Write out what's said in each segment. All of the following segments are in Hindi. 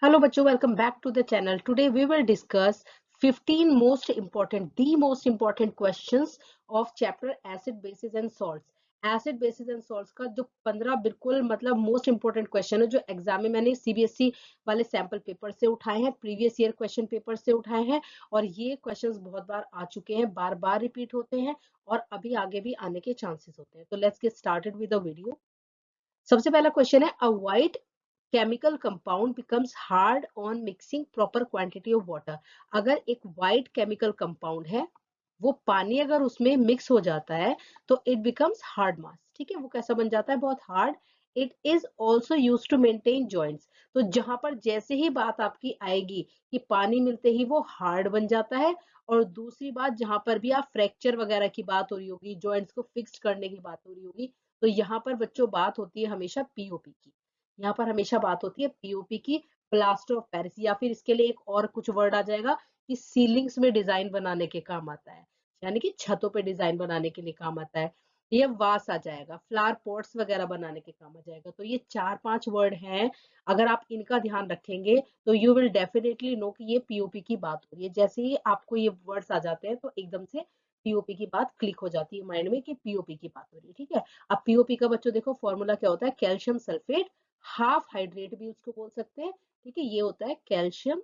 Hello बच्चों, welcome back to the channel. Today we will discuss 15 most important questions of chapter acid bases and salts. Acid basis and salts का जो 15 बिल्कुल मतलब मोस्ट इंपॉर्टेंट क्वेश्चन है जो एग्जाम में मैंने सीबीएसई वाले सैंपल पेपर से उठाए हैं, प्रीवियस ईयर क्वेश्चन पेपर से उठाए हैं और ये क्वेश्चंस बहुत बार आ चुके हैं, बार बार रिपीट होते हैं और अभी आगे भी आने के चांसेस होते हैं. तो let's get started with the video. सबसे पहला क्वेश्चन है, a white chemical compound becomes hard on mixing proper quantity of water. अगर एक व्हाइट केमिकल कंपाउंड है, वो पानी अगर उसमें मिक्स हो जाता है तो इट बिकम्स हार्ड मास. ठीक है, वो कैसा बन जाता है, बहुत hard. It is also use to maintain joints. तो जहां पर जैसे ही बात आपकी आएगी कि पानी मिलते ही वो हार्ड बन जाता है, और दूसरी बात जहां पर भी आप फ्रैक्चर वगैरह की बात हो रही होगी, जॉइंट्स को फिक्स करने की बात हो रही होगी, तो यहाँ पर बच्चों बात होती है हमेशा पीओपी की. यहाँ पर हमेशा बात होती है पीओपी की, प्लास्टर ऑफ पेरिस, या फिर इसके लिए एक और कुछ वर्ड आ जाएगा कि सीलिंग्स में डिजाइन बनाने के काम आता है, यानी कि छतों पे डिजाइन बनाने के लिए काम आता है. ये वास आ जाएगा, फ्लावर पॉट्स वगैरह बनाने के काम आ जाएगा. तो ये 4-5 वर्ड हैं, अगर आप इनका ध्यान रखेंगे तो यू विल डेफिनेटली नो कि ये पीओपी की बात हो रही है. जैसे ही आपको ये वर्ड्स आ जाते हैं तो एकदम से पीओपी की बात क्लिक हो जाती है माइंड में कि पीओपी की बात हो रही है. ठीक है, अब पीओपी का बच्चों देखो फॉर्मूला क्या होता है, कैल्शियम सल्फेट हाफ हाइड्रेट भी उसको बोल सकते हैं. ठीक है, ये होता है कैल्शियम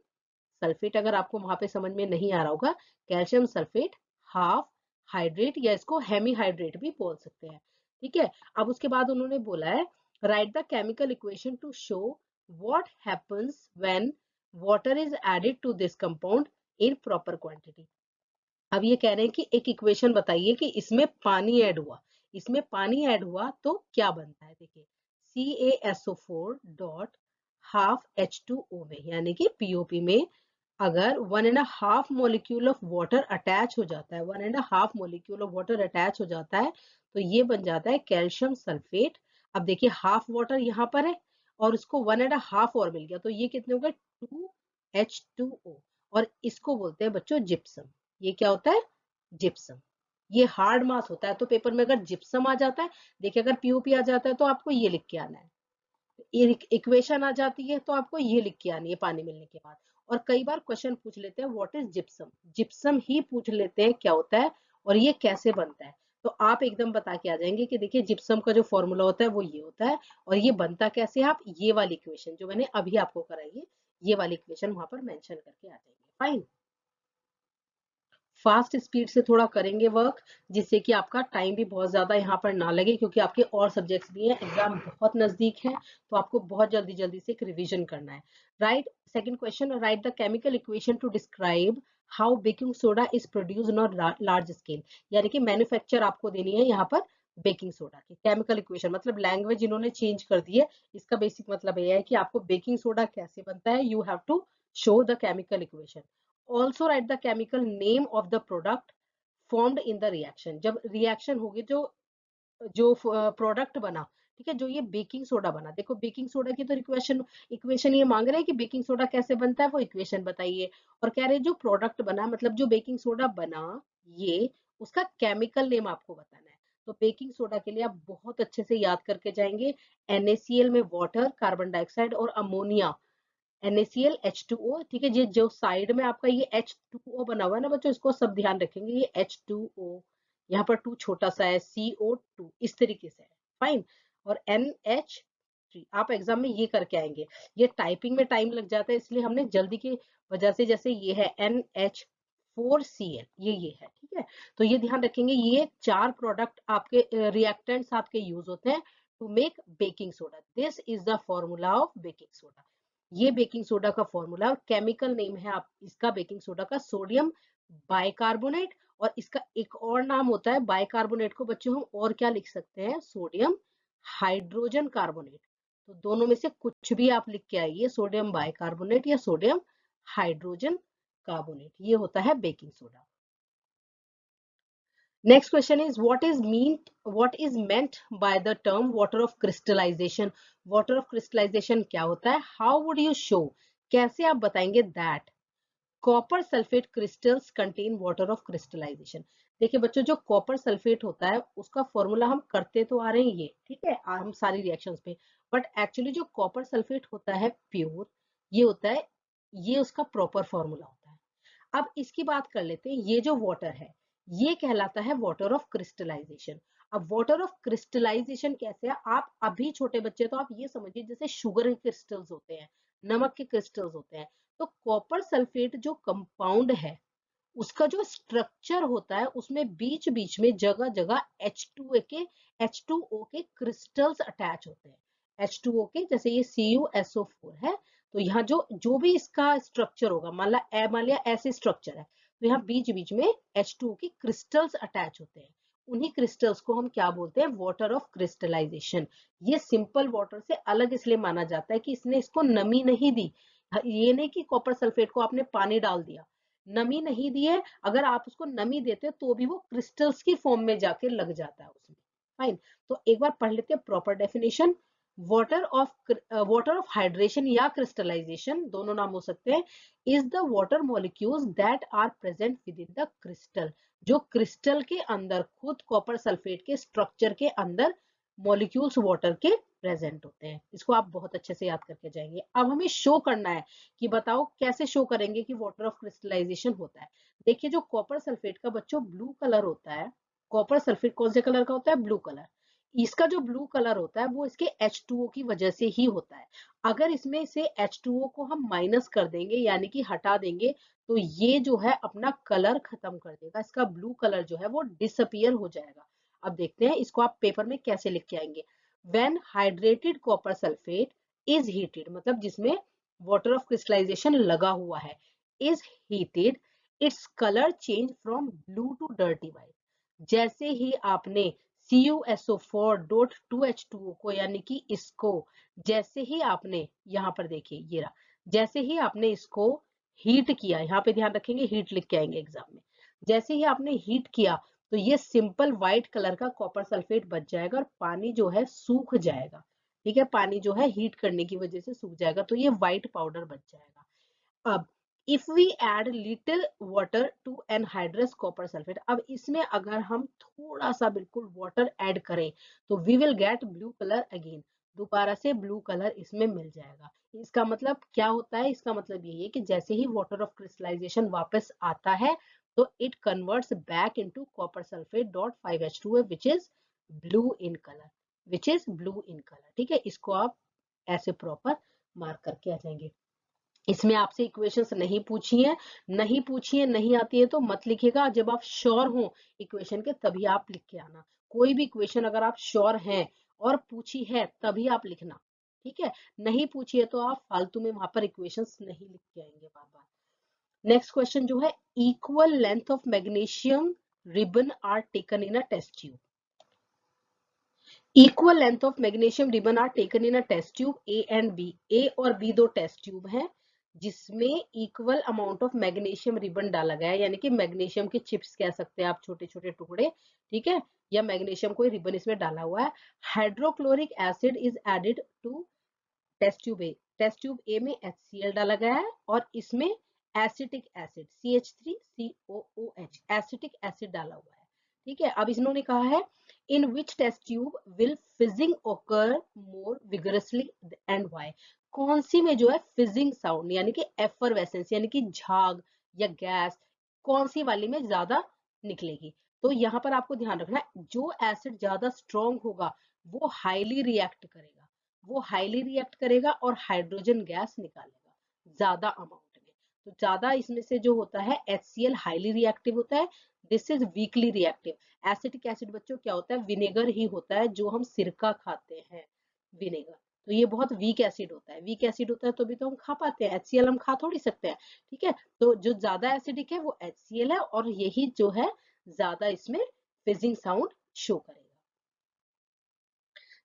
सल्फेट. अगर आपको वहां पे समझ में नहीं आ रहा होगा, कैल्शियम सल्फेट हाफ हाइड्रेट, या इसको हेमी हाइड्रेट भी बोल सकते हैं. ठीक है, अब उसके बाद उन्होंने बोला है, write the chemical equation to show what happens when water is added to this compound in proper quantity. अब ये कह रहे हैं कि एक इक्वेशन बताइए कि इसमें पानी ऐड हुआ, इसमें पानी ऐड हुआ तो क्या बनता है. देखिए, CaSO4 डॉट हाफ H2O में, यानी कि पीओपी में अगर 1.5 मॉलिक्यूल ऑफ वाटर अटैच हो जाता है, 1.5 मॉलिक्यूल ऑफ वाटर अटैच हो जाता है, तो ये बन जाता है कैल्शियम सल्फेट. अब देखिए, हाफ वाटर यहाँ पर है और उसको 1.5 और मिल गया, तो ये कितने हो गए, 2H2O. और इसको बोलते हैं बच्चों जिप्सम. ये क्या होता है, जिप्सम. ये हार्ड मास होता है. तो पेपर में अगर जिप्सम आ जाता है, देखिए अगर पीओपी आ जाता है तो आपको ये लिख के आना है, इक्वेशन आ जाती है तो आपको ये लिख के आनी है पानी मिलने के बाद. और कई बार क्वेश्चन पूछ लेते हैं व्हाट इज जिप्सम, जिप्सम ही पूछ लेते हैं क्या होता है और ये कैसे बनता है. तो आप एकदम बता के आ जाएंगे कि देखिए जिप्सम का जो फॉर्मूला होता है वो ये होता है, और ये बनता कैसे है, आप ये वाली इक्वेशन जो मैंने अभी आपको कराई है, ये वाली इक्वेशन वहां पर मेंशन करके आ जाएंगे. फाइन, फास्ट स्पीड से थोड़ा करेंगे वर्क, जिससे कि आपका टाइम भी बहुत ज्यादा यहाँ पर ना लगे, क्योंकि आपके और सब्जेक्ट्स भी हैं, एग्जाम बहुत नजदीक है, तो आपको बहुत जल्दी जल्दी से एक रिवीजन करना है. Right, second question, right the chemical equation to describe how baking soda is produced on large scale. यानी कि मैन्युफैक्चर आपको देनी है यहाँ पर बेकिंग सोडा की. केमिकल इक्वेशन मतलब लैंग्वेज इन्होंने चेंज कर दी है, इसका बेसिक मतलब यह है कि आपको बेकिंग सोडा कैसे बनता है, you have to show the chemical equation. Also write the chemical name of the product formed in the reaction. जब रिएक्शन होगी, जो जो प्रोडक्ट बना, ठीक है, जो ये बेकिंग सोडा बना, देखो बेकिंग सोडा की तो इक्वेशन इक्वेशन ये मांग रहे हैं कि बेकिंग सोडा कैसे बनता है, वो इक्वेशन बताइए. और कह रहे हैं जो प्रोडक्ट बना, मतलब जो बेकिंग सोडा बना, ये उसका केमिकल नेम आपको बताना है. तो बेकिंग सोडा के लिए आप बहुत अच्छे से याद करके जाएंगे, NaCl में वाटर, कार्बन डाइऑक्साइड और अमोनिया, NaCl H2O. ठीक है, ये जो साइड में आपका ये H2O बना हुआ है ना बच्चों, इसको सब ध्यान रखेंगे, ये H2O, यहाँ पर 2 छोटा सा है, CO2, इस तरीके से है. फाइन, और NH3 आप एग्जाम में ये करके आएंगे. ये टाइपिंग में टाइम लग जाता है, इसलिए हमने जल्दी की वजह से, जैसे ये है NH4Cl, ये है. ठीक है, तो ये ध्यान रखेंगे, ये 4 प्रोडक्ट आपके रिएक्टेंट्स आपके यूज होते हैं to make baking soda. This is the formula of baking soda. ये बेकिंग सोडा का फॉर्मूला, और केमिकल नेम है आप इसका बेकिंग सोडा का सोडियम बाइकार्बोनेट. और इसका एक और नाम होता है, बाइकार्बोनेट को बच्चों हम और क्या लिख सकते हैं, सोडियम हाइड्रोजन कार्बोनेट. तो दोनों में से कुछ भी आप लिख के आइए, सोडियम बाइकार्बोनेट या सोडियम हाइड्रोजन कार्बोनेट, ये होता है baking soda. Next question is, what is meant by the term water of crystallization. Water of crystallization क्या होता है, how would you show, कैसे आप बताएंगे that copper sulphate crystals contain water of crystallisation. देखिए बच्चों, जो कॉपर सल्फेट होता है उसका फॉर्मूला हम करते तो आ रहे हैं ये, ठीक है, हम सारी रिएक्शंस पे, बट एक्चुअली जो कॉपर सल्फेट होता है प्योर, ये होता है, ये उसका प्रॉपर फॉर्मूला होता है। अब इसकी बात कर लेते हैं, ये जो वाटर है ये कहलाता है वाटर ऑफ क्रिस्टलाइजेशन। अब वाटर ऑफ क्रिस्टलाइजेशन कैसे है, आप अभी छोटे बच्चे तो आप ये समझिए जैसे शुगर के क्रिस्टल्स होते हैं, नमक के क्रिस्टल्स होते हैं, तो कॉपर सल्फेट जो कंपाउंड है उसका जो स्ट्रक्चर होता है उसमें बीच बीच में जगह जगह H2O के क्रिस्टल्स अटैच होते हैं। H2O के जैसे ये CuSO4 है, तो यहाँ जो जो भी इसका स्ट्रक्चर होगा, मान लिया ऐसे स्ट्रक्चर है, तो यहाँ बीच बीच में H2O के क्रिस्टल्स अटैच होते हैं। उन्हीं क्रिस्टल्स को हम क्या बोलते हैं, वाटर ऑफ क्रिस्टलाइजेशन। ये सिंपल वाटर से अलग इसलिए माना जाता है कि इसने इसको नमी नहीं दी। ये नहीं कि कॉपर सल्फेट को आपने पानी डाल दिया, नमी नहीं दी है, अगर आप उसको नमी देते हो तो भी वो क्रिस्टल्स की फॉर्म में जाके लग जाता है उसमें। फाइन, तो एक बार पढ़ लेते हैं proper definition. Water of hydration या क्रिस्टलाइजेशन दोनों नाम हो सकते हैं, is the water molecules that are present within the crystal. जो क्रिस्टल के अंदर खुद कॉपर सल्फेट के स्ट्रक्चर के अंदर मॉलिक्यूल्स वाटर के प्रेजेंट होते हैं। इसको आप बहुत अच्छे से याद करके जाएंगे। अब हमें शो करना है कि बताओ कैसे शो करेंगे कि वाटर ऑफ क्रिस्टलाइजेशन होता है। देखिए जो कॉपर सल्फेट का बच्चों ब्लू कलर होता है, कॉपर सल्फेट कौन से कलर का होता है, ब्लू कलर। इसका जो ब्लू कलर होता है वो इसके H2O की वजह से ही होता है। अगर इसमें से H2O को हम माइनस कर देंगे यानी कि हटा देंगे, तो ये जो है अपना कलर खत्म कर देगा, इसका ब्लू कलर जो है वो डिसअपियर हो जाएगा। अब देखते हैं इसको आप पेपर में कैसे लिख के आएंगे। When hydrated copper sulphate is heated, मतलब जिसमें वाटर ऑफ क्रिस्टलाइजेशन लगा हुआ है, is heated, its colour change from blue to dirty white. जैसे ही आपने CuSO4.2H2O को यानी कि इसको, जैसे ही आपने यहाँ पर देखिए ये रहा, जैसे ही आपने इसको हीट किया, यहाँ पे ध्यान रखेंगे हीट लिख के आएंगे एग्जाम में, जैसे ही आपने हीट किया तो ये सिंपल व्हाइट कलर का कॉपर सल्फेट बच जाएगा और पानी जो है सूख जाएगा। ठीक है, पानी जो है हीट करने की वजह से सूख जाएगा, तो ये व्हाइट पाउडर बच जाएगा। अब if we add little water to anhydrous copper sulphate, अब इसमें अगर हम थोड़ा सा बिल्कुल वाटर ऐड करें तो we will get blue colour again, दोबारा से ब्लू कलर इसमें मिल जाएगा। इसका मतलब क्या होता है, इसका मतलब यही है कि जैसे ही वाटर ऑफ क्रिस्टलाइजेशन वापस आता है तो it converts back into copper sulphate dot 5H2O which is blue in colour, which is blue in colour. ठीक है, इसको आप ऐसे प्रॉपर मार्क करके आ जाएंगे। इसमें आपसे इक्वेशंस नहीं पूछी है नहीं आती है तो मत लिखिएगा, जब आप श्योर हो इक्वेशन के तभी आप लिख के आना। कोई भी इक्वेशन अगर आप श्योर हैं और पूछी है तभी आप लिखना। ठीक है, नहीं पूछी है तो आप फालतू में वहां पर इक्वेशंस नहीं लिख के आएंगे बार बार। नेक्स्ट क्वेश्चन जो है, equal length of magnesium ribbon are taken in a test tube. Equal length of magnesium ribbon are taken in a test tube A and B. A और बी दो टेस्ट ट्यूब हैं जिसमें equal amount of magnesium ribbon डाला गया है, यानी कि मैग्नीशियम के चिप्स कह सकते हैं आप, छोटे छोटे टुकड़े। ठीक है, या मैग्नीशियम कोई रिबन इसमें डाला हुआ है। Hydrochloric acid is added to test tube A. Test tube A में HCl डाला गया है और इसमें acetic acid CH3COOH acetic acid डाला हुआ है। ठीक है, अब इन्होंने कहा है in which test tube will fizzing occur more vigorously and why. कौन सी में जो है फिजिंग साउंड यानी कि एफरवेसेंस यानी कि झाग या गैस, कौन सी वाली में ज्यादा निकलेगी। तो यहाँ पर आपको ध्यान रखना है जो एसिड ज्यादा स्ट्रॉन्ग होगा वो हाईली रिएक्ट करेगा, वो हाईली रिएक्ट करेगा और हाइड्रोजन गैस निकालेगा ज्यादा अमाउंट में। तो ज्यादा इसमें से जो होता है HCl हाईली रिएक्टिव होता है, this is weekly reactive. Acetic acid बच्चों क्या होता है, विनेगर ही होता है, जो हम सिरका खाते हैं विनेगर, तो ये बहुत वीक एसिड होता है, वीक एसिड होता है तो भी तो हम खा पाते हैं, HCl हम खा थोड़ी सकते हैं। ठीक है, तो जो ज्यादा एसिडिक है वो HCl है और यही जो है ज्यादा इसमें फिजिंग साउंड शो करेगा।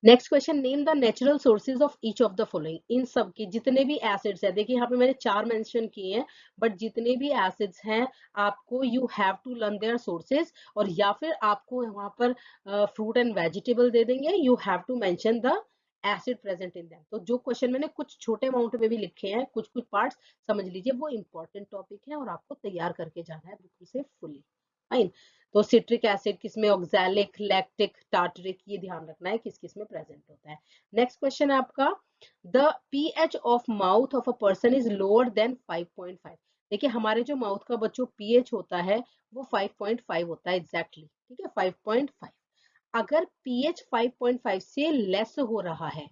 Next question, name the natural sources of each of the following. इन सब के जितने भी एसिड्स है, देखिए यहाँ पे मैंने 4 मेंशन किए हैं, बट जितने भी एसिड्स हैं आपको you have to learn their sources, और या फिर आपको वहां पर फ्रूट एंड वेजिटेबल दे देंगे, you have to mention the acid present in them. तो जो क्वेश्चन मैंने कुछ छोटे अमाउंट में भी लिखे हैं, कुछ कुछ पार्ट्स समझ लीजिए, वो इंपॉर्टेंट टॉपिक है और आपको तैयार करके जाना है बिल्कुल से फुली। फाइन। तो सिट्रिक एसिड किसमें, ऑक्सैलिक, लैक्टिक, टार्टरिक, ये ध्यान रखना है किस किस में प्रेजेंट होता है। नेक्स्ट क्वेश्चन है आपका, the pH of mouth of a person is lower than 5.5। देखिए हमारे जो माउथ का बच्चों पीएच होता है वो 5.5 होता है एग्जैक्टली, ठीक है 5.5। अगर पीएच 5.5 से लेस हो रहा है,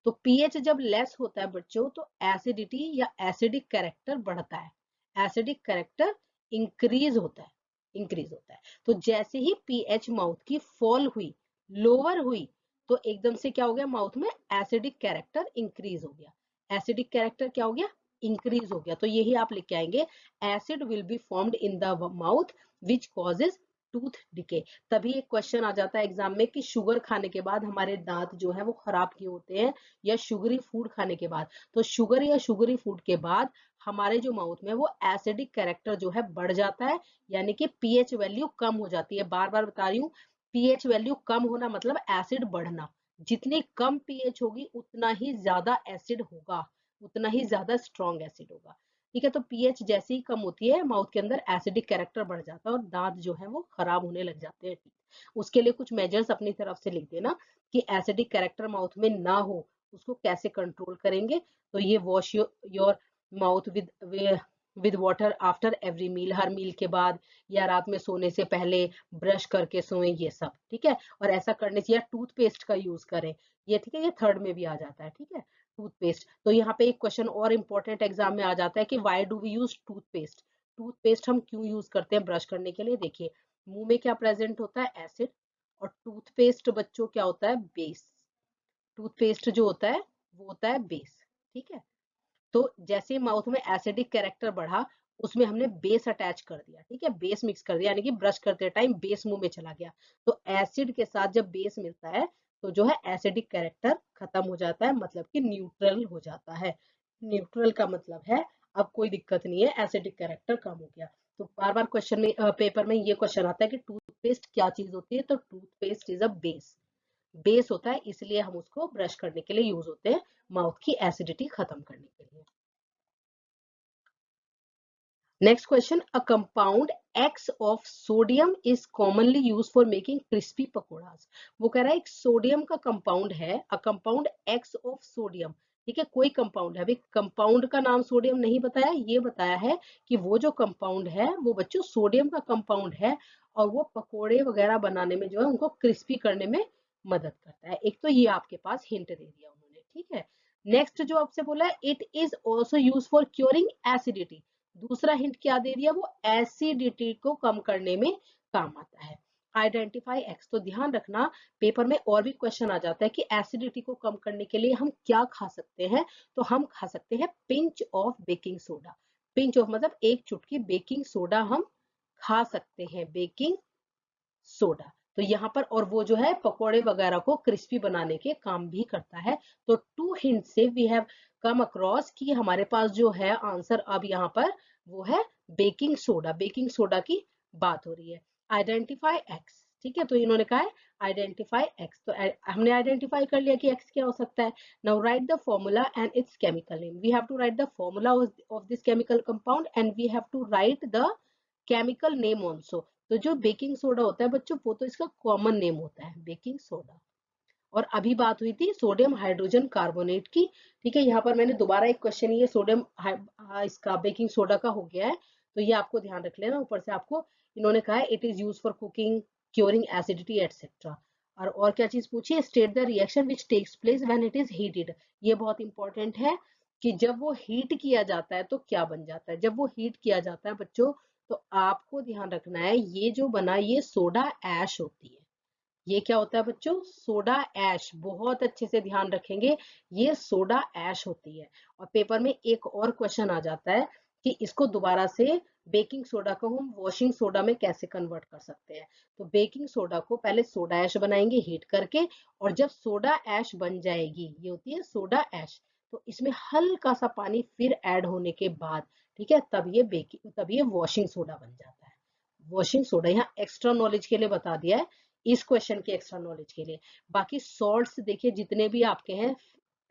तो पीएच जब लेस होता है बच्चों तो एसिडिटी या एसिडिक कैरेक्टर बढ़ता है, एसिडिक कैरेक्टर इंक्रीज होता है, इंक्रीज होता है। तो जैसे ही पीएच माउथ की फॉल हुई, लोअर हुई, तो एकदम से क्या हो गया, माउथ में एसिडिक कैरेक्टर इंक्रीज हो गया, एसिडिक कैरेक्टर क्या हो गया, इंक्रीज हो गया। तो यही आप लिख के आएंगे, acid will be formed in the mouth which causes tooth decay. तभी एक क्वेश्चन आ जाता है एग्जाम में कि शुगर खाने के बाद हमारे दांत जो है वो खराब क्यों होते हैं, या शुगरी फूड खाने के बाद। तो शुगर या शुगरी फूड के बाद हमारे जो माउथ में वो एसिडिक कैरेक्टर जो है बढ़ जाता है, यानी कि पीएच वैल्यू कम हो जाती है। बार बार बता रही हूँ, पीएच वैल्यू कम होना मतलब एसिड बढ़ना। जितनी कम पीएच होगी उतना ही ज्यादा एसिड होगा, उतना ही ज्यादा स्ट्रॉन्ग एसिड होगा, ठीक है। तो पीएच जैसे ही कम होती है माउथ के अंदर एसिडिक कैरेक्टर बढ़ जाता है और दांत जो है वो खराब होने लग जाते हैं। उसके लिए कुछ मेजर्स अपनी तरफ से लिख देना कि एसिडिक कैरेक्टर माउथ में ना हो, उसको कैसे कंट्रोल करेंगे। तो ये wash your mouth with water after every meal, हर मील के बाद या रात में सोने से पहले ब्रश करके सोएं, ये सब ठीक है। और ऐसा करने से, या टूथपेस्ट का यूज करें, ये ठीक है, ये थर्ड में भी आ जाता है, ठीक है टूथपेस्ट। तो यहाँ पे एक क्वेश्चन और इंपॉर्टेंट एग्जाम में आ जाता है कि why do we use toothpaste, toothpaste हम क्यों यूज करते हैं ब्रश करने के लिए। देखिए मुंह में क्या प्रेजेंट होता है, एसिड, और टूथपेस्ट बच्चों क्या होता है, बेस। टूथपेस्ट जो होता है वो होता है बेस, ठीक है। तो जैसे माउथ में एसिडिक कैरेक्टर बढ़ा, उसमें हमने बेस अटैच कर दिया, ठीक है, बेस मिक्स कर दिया, यानी कि ब्रश करते टाइम बेस मुंह में चला गया। तो एसिड के साथ जब बेस मिलता है तो जो है एसिडिक कैरेक्टर खत्म हो जाता है, मतलब कि न्यूट्रल हो जाता है। न्यूट्रल का मतलब है अब कोई दिक्कत नहीं है, एसिडिक कैरेक्टर कम हो गया। तो बार बार क्वेश्चन में पेपर में ये क्वेश्चन आता है कि टूथपेस्ट क्या चीज होती है, तो toothpaste is a base, base होता है, इसलिए हम उसको ब्रश करने के लिए यूज होते हैं, माउथ की एसिडिटी खत्म करने के लिए। Next question, a compound X of sodium is commonly used for making crispy पकोड़ास। वो कह रहा है एक सोडियम का कंपाउंड है, a compound X of sodium, ठीक है, कोई कंपाउंड है। अभी कंपाउंड का नाम सोडियम नहीं बताया, ये बताया है कि वो जो कंपाउंड है वो बच्चों सोडियम का कंपाउंड है, और वो पकोड़े वगैरह बनाने में जो है उनको क्रिस्पी करने में मदद करता है। एक तो ये आपके पास हिंट दे दिया उन्होंने, ठीक है। नेक्स्ट जो आपसे बोला है, it is also use for curing acidity. दूसरा हिंट क्या दे दिया, वो एसिडिटी को कम करने में काम आता है। आइडेंटिफाई एक्स, तो ध्यान रखना पेपर में और भी क्वेश्चन आ जाता है कि एसिडिटी को कम करने के लिए हम क्या खा सकते हैं। तो हम खा सकते हैं pinch of baking soda, pinch of मतलब एक चुटकी बेकिंग सोडा हम खा सकते हैं, बेकिंग सोडा। तो यहाँ पर, और वो जो है पकोड़े वगैरह को क्रिस्पी बनाने के काम भी करता है। तो टू हिंट से वी हैव कम अक्रॉस कि हमारे पास जो है आंसर अब यहाँ पर वो है बेकिंग सोडा, बेकिंग सोडा की बात हो रही है। आइडेंटिफाई एक्स, ठीक है, तो इन्होंने कहा है आइडेंटिफाई एक्स, तो हमने आइडेंटिफाई कर लिया कि एक्स क्या हो सकता है। Now write the formula and its chemical name, we have to write the formula of this chemical compound and we have to write the chemical name also. तो जो बेकिंग सोडा होता है बच्चों वो तो इसका कॉमन नेम होता है बेकिंग सोडा। और अभी बात हुई थी सोडियम हाइड्रोजन कार्बोनेट की, ठीक है। यहाँ पर मैंने दोबारा एक क्वेश्चन, ये सोडियम इसका बेकिंग सोडा का हो गया है, तो ये आपको ध्यान रख लेना। ऊपर से आपको इन्होंने कहा है it is use for cooking, curing acidity etcetera. और क्या चीज पूछी है, state the reaction which takes place when it is heated. ये बहुत इंपॉर्टेंट है कि जब वो हीट किया जाता है तो क्या बन जाता है। जब वो हीट किया जाता है बच्चों, तो आपको ध्यान रखना है ये जो बना ये सोडा ऐश होती है। ये क्या होता है बच्चों, सोडा ऐश, बहुत अच्छे से ध्यान रखेंगे, ये सोडा ऐश होती है। और पेपर में एक और क्वेश्चन आ जाता है कि इसको दोबारा से बेकिंग सोडा को हम वॉशिंग सोडा में कैसे कन्वर्ट कर सकते हैं। तो बेकिंग सोडा को पहले सोडा ऐश बनाएंगे हीट करके, और जब सोडा ऐश बन जाएगी, ये होती है सोडा ऐश, तो इसमें हल्का सा पानी फिर ऐड होने के बाद, ठीक है, तब ये वॉशिंग सोडा बन जाता है। वॉशिंग सोडा यहाँ एक्स्ट्रा नॉलेज के लिए बता दिया है, इस क्वेश्चन के एक्स्ट्रा नॉलेज के लिए। बाकी सॉल्ट्स देखिए जितने भी आपके हैं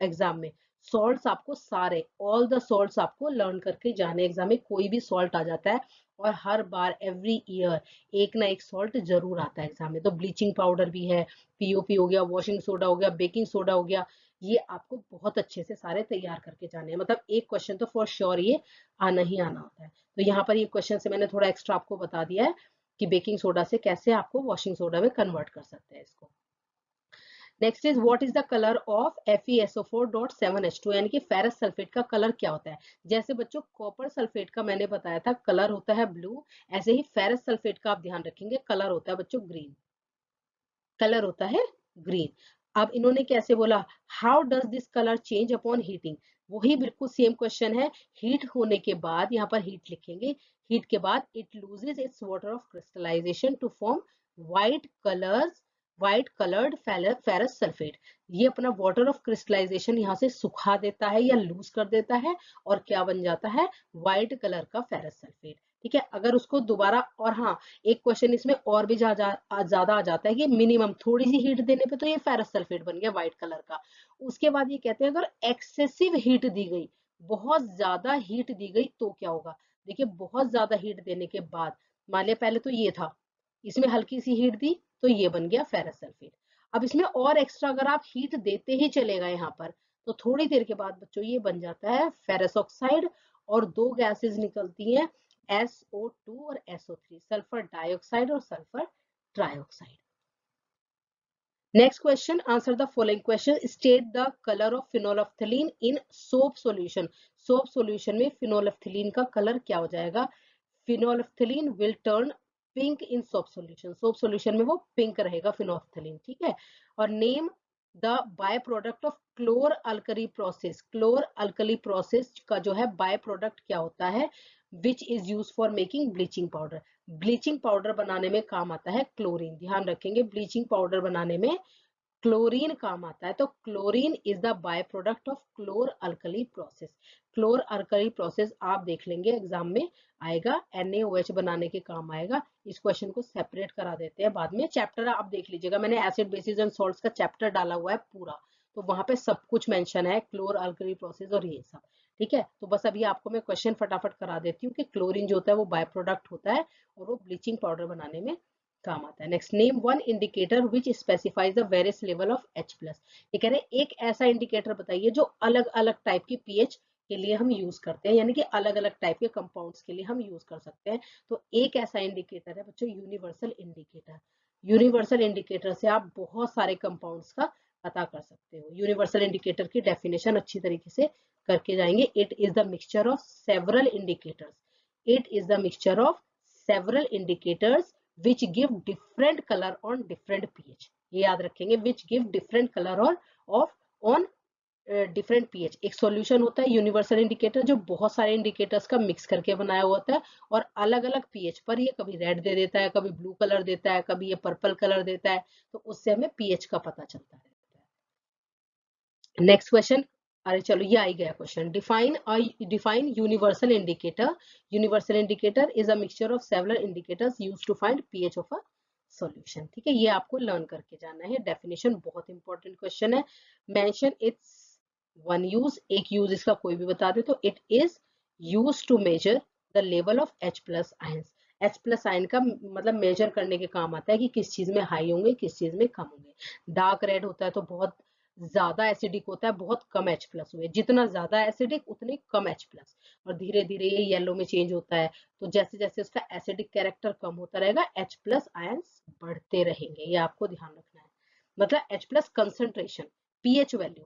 एग्जाम में, सॉल्ट्स आपको सारे ऑल द सॉल्ट्स आपको लर्न करके जाने, एग्जाम में कोई भी सॉल्ट आ जाता है और हर बार एवरी ईयर एक ना एक सॉल्ट जरूर आता है एग्जाम में। तो ब्लीचिंग पाउडर भी है, पीओपी हो गया, वॉशिंग सोडा हो गया, बेकिंग सोडा हो गया, ये आपको बहुत अच्छे से सारे तैयार करके जाने हैं। मतलब एक क्वेश्चन तो फॉर श्योर ये आना ही आना होता है। तो यहाँ पर ये क्वेश्चन से मैंने थोड़ा एक्स्ट्रा आपको बता दिया है कि बेकिंग सोडा से कैसे आपको वॉशिंग सोडा में कन्वर्ट कर सकते हैं इसको। Next is what is the colour of FeSO4.7H2, यानी कि फेरस सल्फेट का कलर क्या होता है। जैसे बच्चों कॉपर सल्फेट का मैंने बताया था कलर होता है ब्लू, ऐसे ही फेरस सल्फेट का आप ध्यान रखेंगे कलर होता है बच्चों ग्रीन, कलर होता है ग्रीन। अब इन्होंने कैसे बोला, how does this colour change upon heating, वही बिल्कुल सेम क्वेश्चन है। हीट होने के बाद यहाँ पर हीट लिखेंगे, हीट के बाद it loses its water of crystallisation to form white colours, white coloured ferrous sulphate. ये अपना वाटर ऑफ क्रिस्टलाइजेशन यहाँ से सुखा देता है या लूज कर देता है और क्या बन जाता है, व्हाइट कलर का फेरस सल्फेट। ठीक है, अगर उसको दोबारा, और हाँ एक क्वेश्चन इसमें और भी ज्यादा आ जाता है कि मिनिमम थोड़ी सी हीट देने पे तो ये फेरस सल्फेट बन गया व्हाइट कलर का। उसके बाद ये कहते हैं अगर एक्सेसिव हीट दी गई, बहुत ज्यादा हीट दी गई तो क्या होगा। देखिए बहुत ज्यादा हीट देने के बाद, मान लिया पहले तो ये था, इसमें हल्की सी हीट दी तो ये बन गया फेरस सल्फेट। अब इसमें और एक्स्ट्रा अगर आप हीट देते ही चलेगा यहाँ पर, तो थोड़ी देर के बाद बच्चों ये बन जाता है फेरस ऑक्साइड, और दो गैसेस निकलती हैं SO2 और SO3, सल्फर डाइऑक्साइड और sulphur trioxide. Next question, answer the following question, state the colour of phenolphthalein in soap solution. Soap solution में फिनोल्फ्थलीन का कलर क्या हो जाएगा, phenolphthalein will turn pink in soap solution, soap solution में वो पिंक रहेगा फिनोल्फ्थलीन। ठीक है, और name the by product of chlor alkali process, chlor alkali process का जो है बाय प्रोडक्ट क्या होता है, which is use for making bleaching powder. Bleaching powder बनाने में काम आता है क्लोरीन, ध्यान रखेंगे ब्लीचिंग पाउडर बनाने में क्लोरीन काम आता है। तो chlorine is the by product of chlor alkali process. Chlor alkali process आप देख लेंगे एग्जाम में आएगा, NaOH बनाने के काम आएगा। इस क्वेश्चन को सेपरेट करा देते हैं बाद में, चैप्टर आप देख लीजिएगा, मैंने एसिड बेसिस एंड सॉल्ट्स का चैप्टर डाला हुआ है पूरा, तो वहां पे सब कुछ मेंशन है क्लोर अल्कली प्रोसेस और ये सब। ठीक है, तो बस अभी आपको मैं क्वेश्चन फटाफट करा देती हूँ कि क्लोरीन जो होता है वो बाय प्रोडक्ट होता है और वो ब्लीचिंग पाउडर बनाने में काम आता है। Next, name one indicator which specifies the various level of H+। ये कह रहे हैं एक ऐसा इंडिकेटर बताइए जो अलग अलग टाइप की पीएच के लिए हम यूज करते हैं, यानी कि अलग अलग टाइप के कंपाउंड्स के लिए हम यूज कर सकते हैं। तो एक ऐसा इंडिकेटर है बच्चों यूनिवर्सल इंडिकेटर। यूनिवर्सल इंडिकेटर से आप बहुत सारे कंपाउंड्स का पता कर सकते हो। यूनिवर्सल इंडिकेटर की डेफिनेशन अच्छी तरीके से करके जाएंगे, it is the mixture of several indicators, it is the mixture of several indicators which give different color on different pH। ये याद रखेंगे, which give different color on different pH। एक सॉल्यूशन होता है यूनिवर्सल इंडिकेटर जो बहुत सारे इंडिकेटर्स का मिक्स करके बनाया हुआ होता है और अलग अलग पीएच पर ये कभी रेड दे देता है, कभी ब्लू कलर देता है, कभी ये पर्पल कलर देता है, तो उससे हमें पीएच का पता चलता रहता है। नेक्स्ट क्वेश्चन, अरे चलो ये आ ही गया question, define universal indicator. Universal indicator is a mixture of several indicators used to find pH of a solution. ठीक है, ये आपको लर्न करके जाना है, डेफिनेशन बहुत इंपॉर्टेंट क्वेश्चन है। मेंशन इट्स वन यूज, एक यूज इसका कोई भी बता दे तो it is use to measure the level of H+ ions. H+ ion का मतलब मेजर करने के काम आता है कि किस चीज में हाई होंगे किस चीज में कम होंगे। डार्क रेड होता है तो बहुत ज्यादा एसिडिक होता है, बहुत कम H+ हुए, जितना ज्यादा एसिडिक उतने कम H+, और धीरे धीरे ये येलो में चेंज होता है, तो जैसे जैसे उसका एसिडिक कैरेक्टर कम होता रहेगा H+ आयंस बढ़ते रहेंगे, ये आपको ध्यान रखना है। मतलब H+ कंसंट्रेशन, पीएच वैल्यू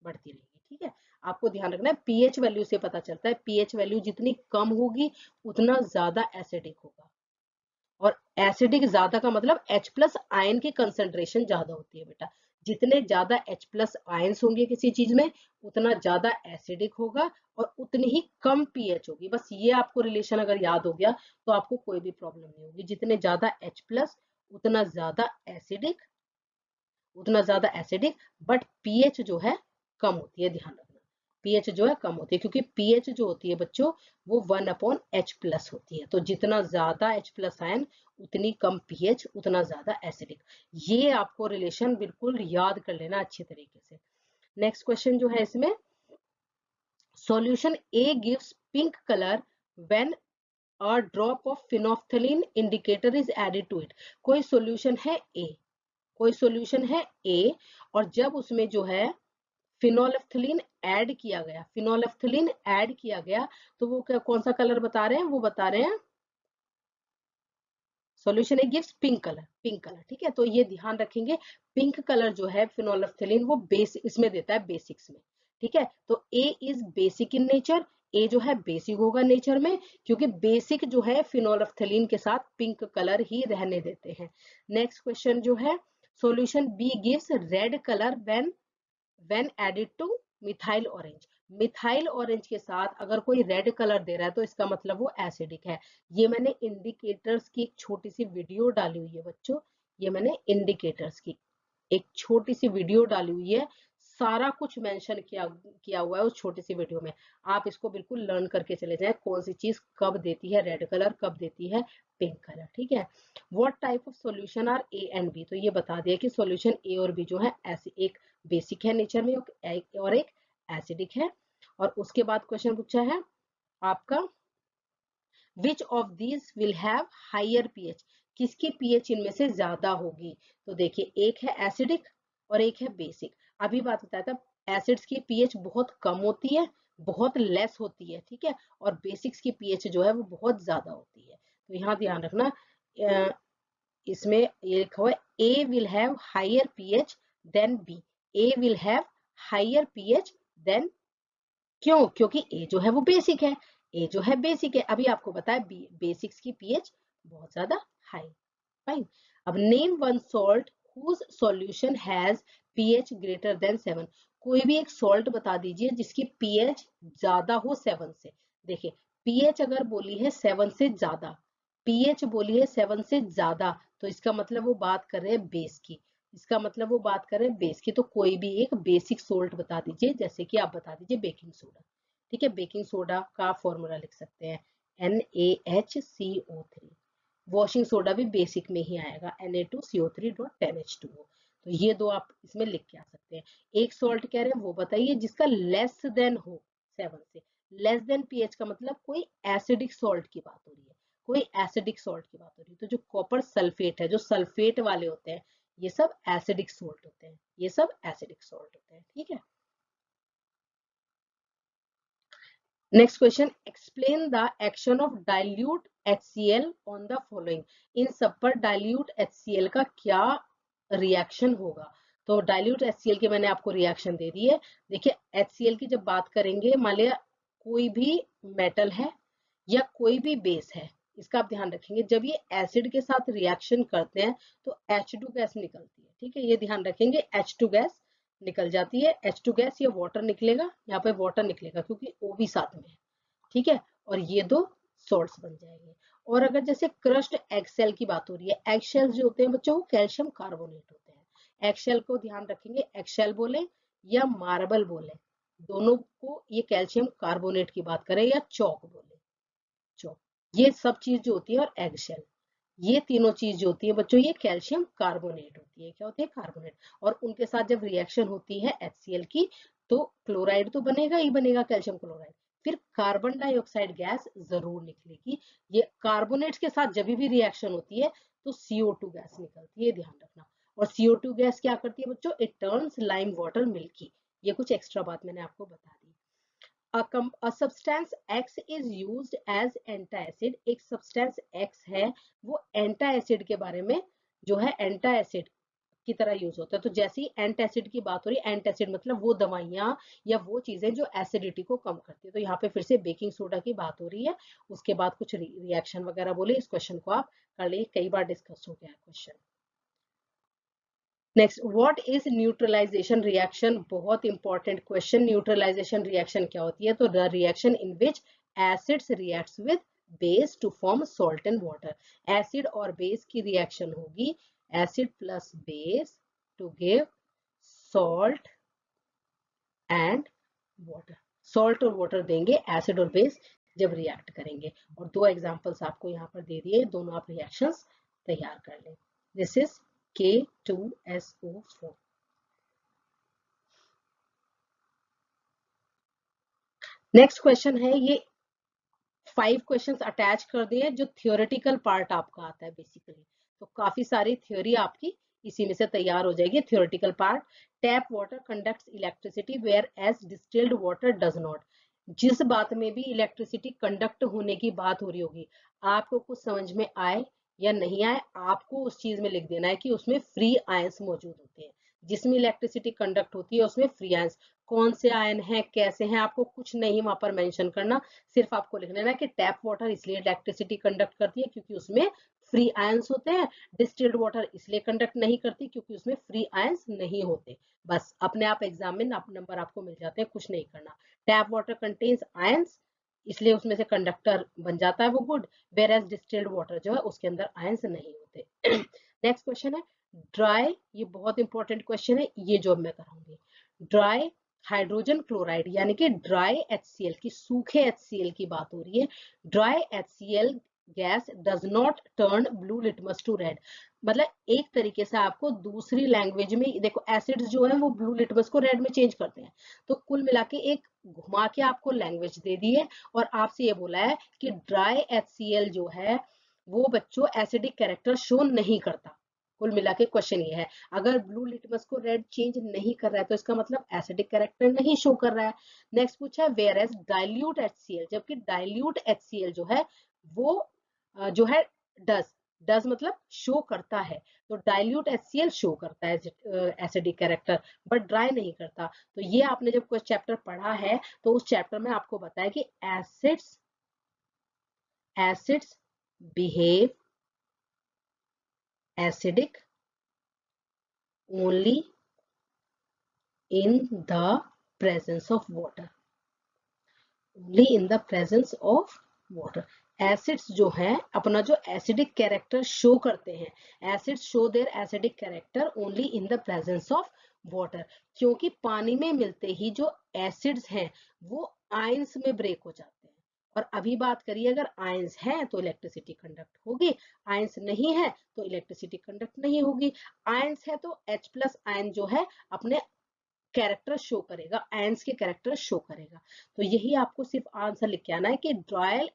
बढ़ती रहेगी। ठीक है, आपको ध्यान रखना है, पीएच वैल्यू से पता चलता है, पीएच वैल्यू जितनी कम होगी उतना ज्यादा एसिडिक होगा, और एसिडिक ज्यादा का मतलब H+ आयन की कंसंट्रेशन ज्यादा होती है बेटा। जितने ज्यादा H+ आयंस होंगे किसी चीज में उतना ज्यादा एसिडिक होगा और उतनी ही कम पीएच होगी। बस ये आपको रिलेशन अगर याद हो गया तो आपको कोई भी प्रॉब्लम नहीं होगी। जितने ज्यादा H+ उतना ज्यादा एसिडिक, उतना ज्यादा एसिडिक, बट पीएच जो है कम होती है, ध्यान रखना पीएच जो है कम होती है, क्योंकि पीएच जो होती है बच्चों वो 1/H+ होती है। तो जितना ज्यादा H+ आयन उतनी कम पीएच उतना ज्यादा एसिडिक। ये आपको रिलेशन बिल्कुल याद कर लेना अच्छे तरीके से। नेक्स्ट क्वेश्चन जो है इसमें, solution A gives pink colour when a drop of phenolphthalein indicator is added to it. कोई सॉल्यूशन है ए, कोई सॉल्यूशन है ए, और जब उसमें जो है फिनोल्फ्थलीन ऐड किया गया, फिनोल्फ्थलीन ऐड किया गया, तो वो कौन सा कलर बता रहे हैं, वो बता रहे हैं solution A gives pink colour, pink colour. ठीक है, तो ये ध्यान रखेंगे, पिंक कलर जो है फिनोल्फ्थलीन वो बेस इसमें देता है बेसिक्स में। ठीक है, तो ए इज बेसिक इन नेचर, ए जो है बेसिक होगा नेचर में, क्योंकि बेसिक जो है फिनोल्फ्थलीन के साथ पिंक कलर ही रहने देते हैं। नेक्स्ट क्वेश्चन जो है, solution B gives red colour when added to methyl orange. Methyl orange के साथ अगर कोई रेड कलर दे रहा है तो इसका मतलब वो एसिडिक है। ये मैंने इंडिकेटर्स की एक छोटी सी वीडियो डाली हुई है बच्चों, ये मैंने इंडिकेटर्स की एक छोटी सी वीडियो डाली हुई है, सारा कुछ मेंशन किया हुआ है उस छोटी सी वीडियो में। आप इसको बिल्कुल लर्न करके चले जाएं, कौन सी चीज कब देती है रेड कलर, कब देती है पिंक कलर। ठीक है, what type of solution are A and B, तो ये बता दिया कि सॉल्यूशन ए और बी जो है ऐसे, एक बेसिक है नेचर में और एक एसिडिक है। और उसके बाद क्वेश्चन पूछा है आपका, which of these will have higher pH, किसकी पीएच इनमें से ज्यादा होगी। तो देखिए, एक है एसिडिक और एक है बेसिक। अभी बात बताया था एसिड्स की पीएच बहुत कम होती है, बहुत लेस होती है। ठीक है, और बेसिक्स की पीएच जो है वो बहुत ज्यादा होती है। तो यहाँ ध्यान रखना, इसमें ये लिखा हुआ है A will have higher pH than B, A will have higher pH than, क्यों, क्योंकि ए जो है वो बेसिक है, ए जो है बेसिक है। अभी आपको बताया बेसिक्स की पीएच बहुत ज्यादा हाई। फाइन, अब name one salt whose solution has pH greater than 7। कोई भी एक सॉल्ट बता दीजिए जिसकी पीएच ज्यादा हो 7 से। देखिए, पीएच अगर बोली है 7 से ज्यादा, पीएच बोली है 7 से ज्यादा, तो इसका मतलब वो बात कर रहे हैं बेस की, इसका मतलब वो बात कर रहे हैं बेस की। तो कोई भी एक बेसिक सोल्ट बता दीजिए, जैसे कि आप बता दीजिए बेकिंग सोडा। ठीक है, बेकिंग सोडा का फॉर्मूला लिख सकते हैं NaHCO3। वॉशिंग सोडा भी बेसिक में ही आएगा, Na2CO3.10H2O। तो ये दो आप इसमें लिख के आ सकते हैं। एक सॉल्ट कह रहे हैं वो बताइए जिसका लेस देन हो 7 से। लेस देन पीएच का मतलब कोई एसिडिक सॉल्ट की बात हो रही है, कोई एसिडिक सॉल्ट की बात हो रही है। तो जो कॉपर सल्फेट है, जो सल्फेट वाले होते हैं, ये सब एसिडिक सॉल्ट होते हैं, ये सब एसिडिक सॉल्ट होते हैं। ठीक है, next question, explain the action of dilute HCl on the following. इन सब पर डाइल्यूट HCl का क्या रिएक्शन होगा। तो डाइल्यूट HCl के मैंने आपको रिएक्शन दे दी है। देखिए, HCl की जब बात करेंगे, मान लिया कोई भी मेटल है या कोई भी बेस है, इसका आप ध्यान रखेंगे, जब ये एसिड के साथ रिएक्शन करते हैं तो H2 गैस निकलती है। ठीक है, ये ध्यान रखेंगे, H2 गैस निकल जाती है। H2 गैस, ये वाटर निकलेगा, यहाँ पे वाटर निकलेगा क्योंकि O भी साथ में है। ठीक है, और ये दो सॉल्ट्स बन जाएंगे। और अगर जैसे क्रश्ड एगशेल की बात हो रही है, एगशेल्स जो होते हैं बच्चों वो कैल्शियम कार्बोनेट होते हैं। एगशेल को ध्यान रखेंगे, एगशेल बोले या मार्बल बोले, दोनों को ये कैल्शियम कार्बोनेट की बात करें या चौक बोले, चौक, ये सब चीज जो होती है, और एगशेल, ये तीनों चीज जो होती है बच्चों, ये कैल्शियम कार्बोनेट होती है। क्या होती है, कार्बोनेट। और उनके साथ जब रिएक्शन होती है HCl की, तो क्लोराइड तो बनेगा ही बनेगा, कैल्शियम क्लोराइड, फिर कार्बन डाइऑक्साइड गैस जरूर निकलेगी। ये कार्बोनेट्स के साथ जब भी रिएक्शन होती है तो CO2 गैस निकलती है, ध्यान रखना। और CO2 गैस क्या करती है बच्चों, it turns lime water milky. ये कुछ एक्स्ट्रा बात मैंने आपको बता दी। A substance X is used as antacid, एक substance X है वो एंटाएसिड के बारे में, जो है एंटाएसिड की तरह यूज होता है। तो जैसे ही एंटासिड की बात हो रही है, एंटासिड मतलब वो दवाइयां या वो चीजें जो एसिडिटी को कम करती है। तो यहाँ पे फिर से बेकिंग सोडा की बात हो रही है। उसके बाद कुछ रिएक्शन वगैरह बोले, इस क्वेश्चन को आप कर लीजिए, कई बार डिस्कस हो गया question. Next, what is neutralisation reaction, बहुत इंपॉर्टेंट क्वेश्चन। न्यूट्रलाइजेशन रिएक्शन क्या होती है, तो the reaction in which acids reacts with base to form salt and water. Acid और बेस की रिएक्शन होगी, acid plus base to give salt and water. Salt और वाटर देंगे एसिड और बेस जब रिएक्ट करेंगे। और दो एग्जांपल्स आपको यहाँ पर दे दिए, दोनों आप रिएक्शंस तैयार कर लें। This is K2SO4। Next question है, ये 5 क्वेश्चंस अटैच कर दिए जो थियोरेटिकल पार्ट आपका आता है बेसिकली। तो काफी सारी थ्योरी आपकी इसी में से तैयार हो जाएगी। Theoretical part, tap water conducts electricity whereas distilled water does not. जिस बात में भी इलेक्ट्रिसिटी कंडक्ट होने की बात हो रही होगी, आपको कुछ समझ में आए या नहीं आए, आपको उस चीज में लिख देना है कि उसमें फ्री आयंस मौजूद होते हैं। जिसमें इलेक्ट्रिसिटी कंडक्ट होती है उसमें फ्री आयंस, कौन से आयन है, कैसे हैं, आपको कुछ नहीं वहां पर मेंशन करना। सिर्फ आपको लिख लेना है कि टैप वाटर इसलिए इलेक्ट्रिसिटी कंडक्ट करती है क्योंकि उसमें फ्री आयंस होते हैं, डिस्टिल्ड वाटर इसलिए कंडक्ट नहीं करती क्योंकि उसमें फ्री आयंस नहीं होते। बस अपने आप एग्जाम में नंबर आपको मिल जाते हैं, कुछ नहीं करना। टैप वाटर कंटेन्स आयंस, इसलिए उसमें से कंडक्टर बन जाता है वो good, whereas distilled water जो है उसके अंदर आयंस नहीं होते। नेक्स्ट क्वेश्चन है ड्राई, ये बहुत इंपॉर्टेंट क्वेश्चन है, ये जो मैं कराऊंगी। ड्राई हाइड्रोजन क्लोराइड यानी कि ड्राई HCl की, सूखे HCl की बात हो रही है। Dry HCl gas does not turn blue litmus to red. मतलब एक तरीके से आपको दूसरी लैंग्वेज में देखो, एसिड्स जो है वो ब्लू लिटमस को रेड में चेंज करते हैं। तो कुल मिला के एक घुमा के आपको लैंग्वेज दे दी है और आपसे ये बोला है कि ड्राई HCl जो है वो बच्चों एसिडिक कैरेक्टर शो नहीं करता। कुल मिला के क्वेश्चन ये है, अगर ब्लू लिटमस को रेड चेंज नहीं कर रहा है तो इसका मतलब एसिडिक कैरेक्टर नहीं शो कर रहा है। नेक्स्ट पूछा है वेयर एज डाइल्यूट HCl, जबकि डाइल्यूट HCl जो है वो जो है डज, डज मतलब शो करता है। तो डाइल्यूट HCl शो करता है एसिडिक कैरेक्टर, बट ड्राई नहीं करता। तो ये आपने जब कोई चैप्टर पढ़ा है तो उस चैप्टर में आपको बताया कि acids acids behave acidic only in the presence of water, only in the presence of water। Acids जो हैं अपना जो एसिडिक कैरेक्टर शो करते हैं, acids show their acidic character only in the presence of water, क्योंकि पानी में मिलते ही जो एसिड्स हैं वो आयंस में ब्रेक हो जाते हैं। और अभी बात करिए, अगर आयंस हैं तो इलेक्ट्रिसिटी कंडक्ट होगी, आयंस नहीं है तो इलेक्ट्रिसिटी कंडक्ट नहीं होगी। आयंस है तो H+ आयन जो है अपने कैरेक्टर शो करेगा, आयंस के कैरेक्टर शो करेगा। तो यही आपको सिर्फ आंसर लिख के आना है कि dry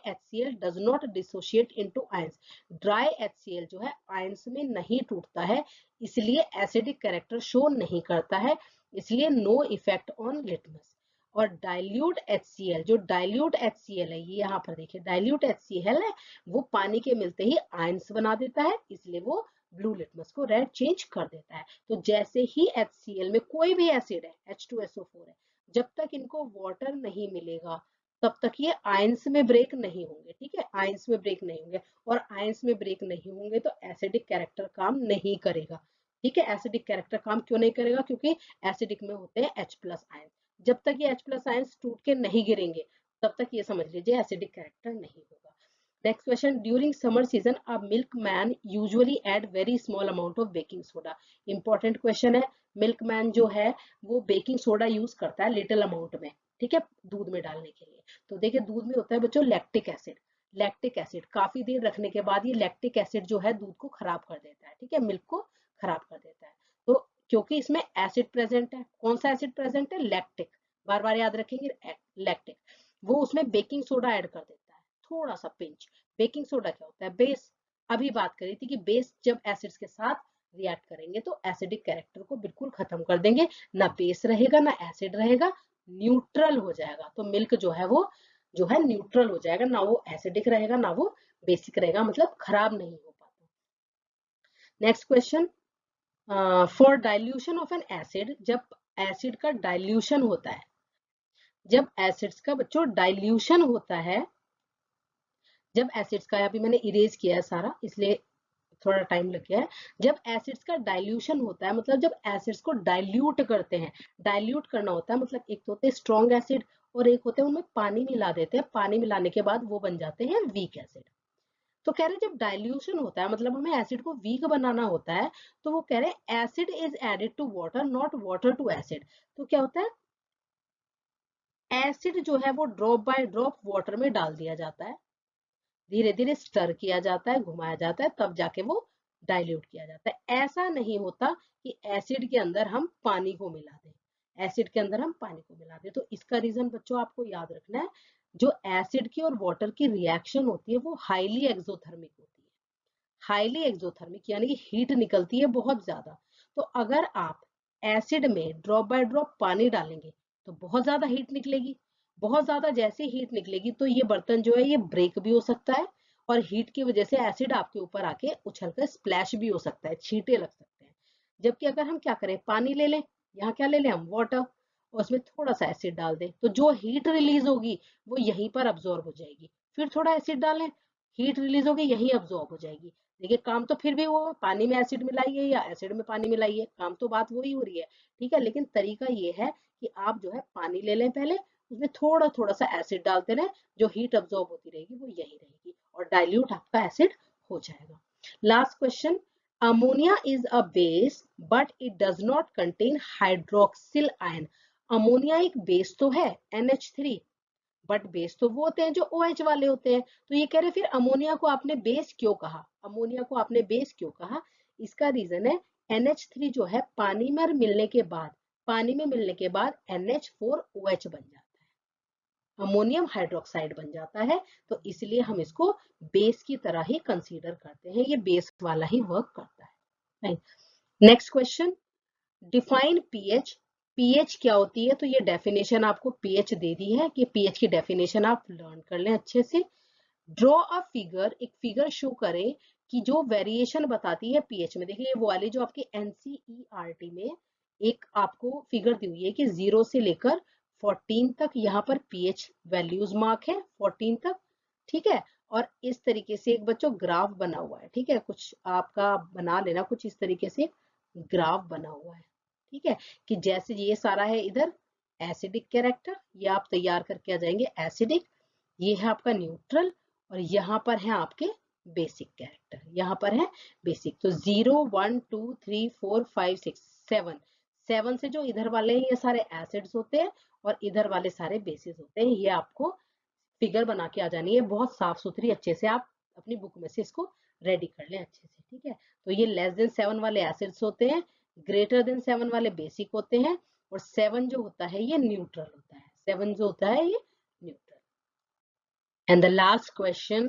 HCl does not dissociate into ions. Dry HCl जो है आयंस में नहीं टूटता है, इसलिए एसिडिक कैरेक्टर शो नहीं करता है, इसलिए नो इफेक्ट ऑन लिटमस। और डाइल्यूट HCl, जो डाइल्यूट HCl है, ये यहाँ पर देखिए डाइल्यूट HCl है, वो पानी के मिलते ही आयंस बना देता है, इसलिए वो ब्लू लिटमस को रेड चेंज कर देता है। तो जैसे ही HCl में कोई भी एसिड है, H2SO4 है, जब तक इनको वाटर नहीं मिलेगा तब तक ये आयंस में ब्रेक नहीं होंगे। ठीक है, आयंस में ब्रेक नहीं होंगे, और आयंस में ब्रेक नहीं होंगे तो एसिडिक कैरेक्टर काम नहीं करेगा। ठीक है, एसिडिक कैरेक्टर काम क्यों नहीं करेगा, क्योंकि एसिडिक में होते हैं H+ आयंस। जब तक ये H+ आयंस टूट के नहीं गिरेंगे तब तक ये समझ लीजिए एसिडिक कैरेक्टर नहीं होगा। Next question, during summer season a milkman usually add very small amount of baking soda. Important question है। मिल्कमैन जो है वो बेकिंग सोडा यूज करता है लिटिल अमाउंट में, ठीक है, दूध में डालने के लिए। तो देखिए दूध में होता है बच्चों लैक्टिक एसिड, लैक्टिक एसिड काफी देर रखने के बाद ये लैक्टिक एसिड जो है दूध को खराब कर देता है, ठीक है, मिल्क को खराब कर देता है। तो क्योंकि इसमें एसिड प्रेजेंट है, कौन सा एसिड प्रेजेंट है, लैक्टिक, बार बार याद रखेंगे लैक्टिक, वो उसमें बेकिंग सोडा ऐड कर देता है, थोड़ा सा पिंच। बेकिंग सोडा क्या होता है, बेस। अभी बात करी थी कि बेस जब एसिड्स के साथ रिएक्ट करेंगे तो एसिडिक कैरेक्टर को बिल्कुल खत्म कर देंगे, ना बेस रहेगा ना एसिड रहेगा, न्यूट्रल हो जाएगा। तो मिल्क जो है वो जो है न्यूट्रल हो जाएगा, ना वो एसिडिक रहेगा ना वो बेसिक रहेगा, मतलब खराब नहीं हो पाता। Next question, for dilution of N acid, जब एसिड का डाइल्यूशन होता है, जब एसिड्स का बच्चों डाइल्यूशन होता है, जब एसिड्स का, अभी मैंने इरेज किया है सारा इसलिए थोड़ा टाइम लग गया है। जब एसिड्स का डाइल्यूशन होता है मतलब जब एसिड्स को डाइल्यूट करते हैं, डाइल्यूट करना होता है मतलब एक तो होते हैं स्ट्रॉन्ग एसिड और एक होते हैं उनमें पानी मिला देते हैं, पानी मिलाने के बाद वो बन जाते हैं वीक एसिड। तो कह रहे हैं जब डाइल्यूशन होता है मतलब हमें एसिड को वीक बनाना होता है, तो वो कह रहे हैं acid is added to water not water to acid. तो क्या होता है, एसिड जो है वो ड्रॉप बाय ड्रॉप वाटर में डाल दिया जाता है, धीरे धीरे स्टर किया जाता है, घुमाया जाता है, तब जाके वो डाइल्यूट किया जाता है। ऐसा नहीं होता कि एसिड के अंदर हम पानी को मिला दें, एसिड के अंदर हम पानी को मिला दें। तो इसका रीजन बच्चों आपको याद रखना है, जो एसिड की और वाटर की रिएक्शन होती है वो हाईली एक्सोथर्मिक होती है। हाईली एक्सोथर्मिक यानी कि हीट निकलती है बहुत ज्यादा। तो अगर आप एसिड में ड्रॉप बाय ड्रॉप पानी डालेंगे तो बहुत ज्यादा हीट निकलेगी। बहुत ज्यादा जैसे हीट निकलेगी तो ये बर्तन जो है ये ब्रेक भी हो सकता है, और हीट की वजह से एसिड आपके ऊपर आके उछलकर स्प्लैश भी हो सकता है, छींटे लग सकते हैं। जबकि अगर हम क्या करें, पानी ले लें, यहाँ क्या ले लें हम, वाटर, और उसमें थोड़ा सा एसिड डाल दें, तो जो हीट रिलीज होगी वो यहीं पर अब्जॉर्ब हो जाएगी। फिर थोड़ा एसिड डालें, हीट रिलीज होगी, यहीं अब्जॉर्ब हो जाएगी। देखिए काम तो फिर भी वो पानी में एसिड मिलाइए या एसिड में पानी मिलाइए, काम तो बात वही हो रही है। ठीक है, लेकिन तरीका ये है कि आप जो है पानी ले लें पहले, उसमें थोड़ा थोड़ा सा एसिड डालते रहें, जो हीट अब्जॉर्ब होती रहेगी वो यही रहेगी और डाइल्यूट आपका एसिड हो जाएगा। Last question, ammonia is a base but it does not contain hydroxyl ion. Ammonia एक बेस तो है NH3, बट बेस तो वो होते हैं जो OH वाले होते हैं। तो ये कह रहे फिर अमोनिया को आपने बेस क्यों कहा, अमोनिया को आपने बेस क्यों कहा? इसका रीजन है NH3 जो है पानी में मिलने के बाद, पानी में मिलने के बाद NH4OH बन जाता है, अमोनियम हाइड्रोक्साइड बन जाता है। तो इसलिए हम इसको बेस की तरह ही कंसीडर करते हैं, ये बेस वाला ही वर्क करता है। Next question, define pH. PH क्या होती है? तो ये डेफिनेशन आपको पीएच दे दी है कि पीएच की डेफिनेशन आप लर्न कर लें अच्छे से। ड्रॉ अ फिगर, एक फिगर शो करें कि जो वेरिएशन बताती है पीएच में। देखिए ये वो वाली जो आपकी एनसीईआरटी में एक आपको फिगर दी हुई है कि 0 से लेकर 14 तक यहाँ पर पीएच वैल्यूज मार्क है, 14 तक। ठीक है, और इस तरीके से एक बच्चों ग्राफ बना हुआ है। ठीक है, कुछ आपका बना लेना, कुछ इस तरीके से ग्राफ बना हुआ है। ठीक है, कि जैसे ये सारा है इधर एसिडिक कैरेक्टर, ये आप तैयार करके आ जाएंगे एसिडिक, ये है आपका न्यूट्रल, और यहाँ पर है आपके बेसिक कैरेक्टर, यहाँ पर है बेसिक। तो 0 1 2 3 4 5 6 7, 7 से जो इधर वाले हैं ये सारे एसिड्स होते हैं और इधर वाले सारे बेसिस होते हैं। ये आपको फिगर बना के आ जानी है बहुत साफ सुथरी, अच्छे से आप अपनी बुक में से इसको रेडी कर लें अच्छे से। ठीक है, तो ये लेस देन 7 वाले एसिड्स होते हैं, ग्रेटर देन 7 वाले बेसिक होते हैं, और 7 जो होता है ये न्यूट्रल होता है, 7 जो होता है ये neutral. And the last question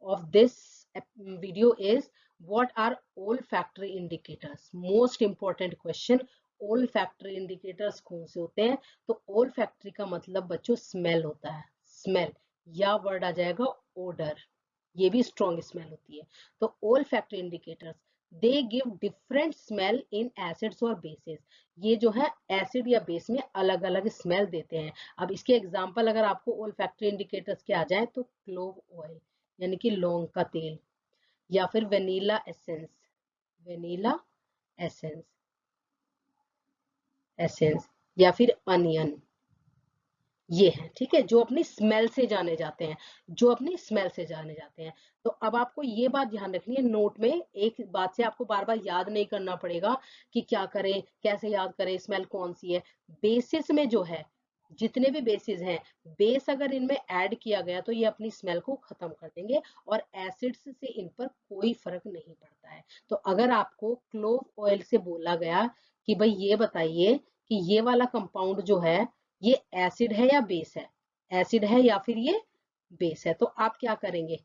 of this video is, what are olfactory indicators? Most important question, olfactory indicators कौन से होते हैं? तो olfactory का मतलब बच्चों स्मेल होता है, स्मेल, या वर्ड आ जाएगा ओडर, ये भी स्ट्रॉन्ग स्मेल होती है। तो olfactory indicators, they give different smell in acids और bases। ये जो है एसिड या बेस में अलग अलग स्मेल देते हैं। अब इसके एग्जांपल अगर आपको ओल्फैक्टरी इंडिकेटर्स के आ जाए तो क्लोव ऑयल यानी कि लौंग का तेल, या फिर vanilla essence, vanilla essence essence, या फिर अनियन, ये है। ठीक है, जो अपनी स्मेल से जाने जाते हैं, जो अपनी स्मेल से जाने जाते हैं। तो अब आपको ये बात ध्यान रखनी है, नोट में एक बात से आपको बार बार याद नहीं करना पड़ेगा कि क्या करें, कैसे याद करें, स्मेल कौन सी है। बेसिस में जो है, जितने भी बेसिस हैं, बेस अगर इनमें ऐड किया गया तो ये अपनी स्मेल को खत्म कर देंगे, और एसिड्स से इन पर कोई फर्क नहीं पड़ता है। तो अगर आपको क्लोव ऑयल से बोला गया कि भाई ये बताइए कि ये वाला कंपाउंड जो है ये एसिड है या बेस है, एसिड है या फिर ये बेस है, तो आप क्या करेंगे,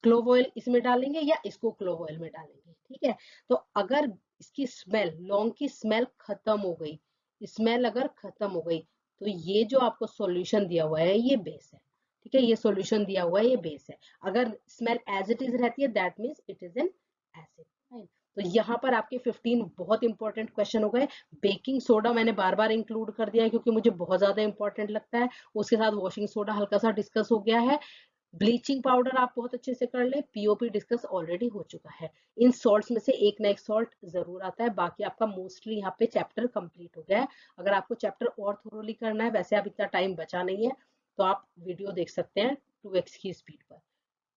क्लोव ऑयल इसमें डालेंगे या इसको क्लोव ऑयल में डालेंगे। ठीक है, तो अगर इसकी स्मेल, लौंग की स्मेल खत्म हो गई, स्मेल अगर खत्म हो गई, तो ये जो आपको सॉल्यूशन दिया हुआ है ये बेस है। ठीक है, ये सॉल्यूशन दिया हुआ है ये बेस है। अगर स्मेल एज इट इज रहती है that means it is an acid. तो यहाँ पर आपके 15 बहुत इंपॉर्टेंट क्वेश्चन हो गए। बेकिंग सोडा मैंने बार बार इंक्लूड कर दिया है क्योंकि मुझे बहुत ज्यादा इंपॉर्टेंट लगता है। उसके साथ वॉशिंग सोडा हल्का सा डिस्कस हो गया है। ब्लीचिंग पाउडर आप बहुत अच्छे से कर ले, पीओपी डिस्कस ऑलरेडी हो चुका है। इन सॉल्ट्स में से एक ना एक सॉल्ट जरूर आता है, बाकी आपका मोस्टली यहाँ पे चैप्टर कंप्लीट हो गया है। अगर आपको चैप्टर और थोरोली करना है, वैसे अब इतना टाइम बचा नहीं है, तो आप वीडियो देख सकते हैं 2x की स्पीड पर।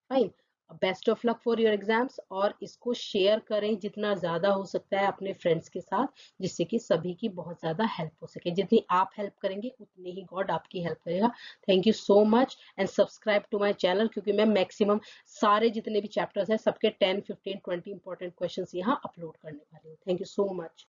Fine, best of luck for your exams, और इसको शेयर करें जितना ज्यादा हो सकता है अपने फ्रेंड्स के साथ, जिससे कि सभी की बहुत ज्यादा हेल्प हो सके। जितनी आप हेल्प करेंगे उतनी ही गॉड आपकी हेल्प करेगा। Thank you so much, and subscribe to my channel, क्योंकि मैं मैक्सिमम सारे जितने भी चैप्टर्स हैं सबके 10 15 20 इंपॉर्टेंट क्वेश्चंस यहाँ अपलोड करने वाली हूँ। Thank you so much.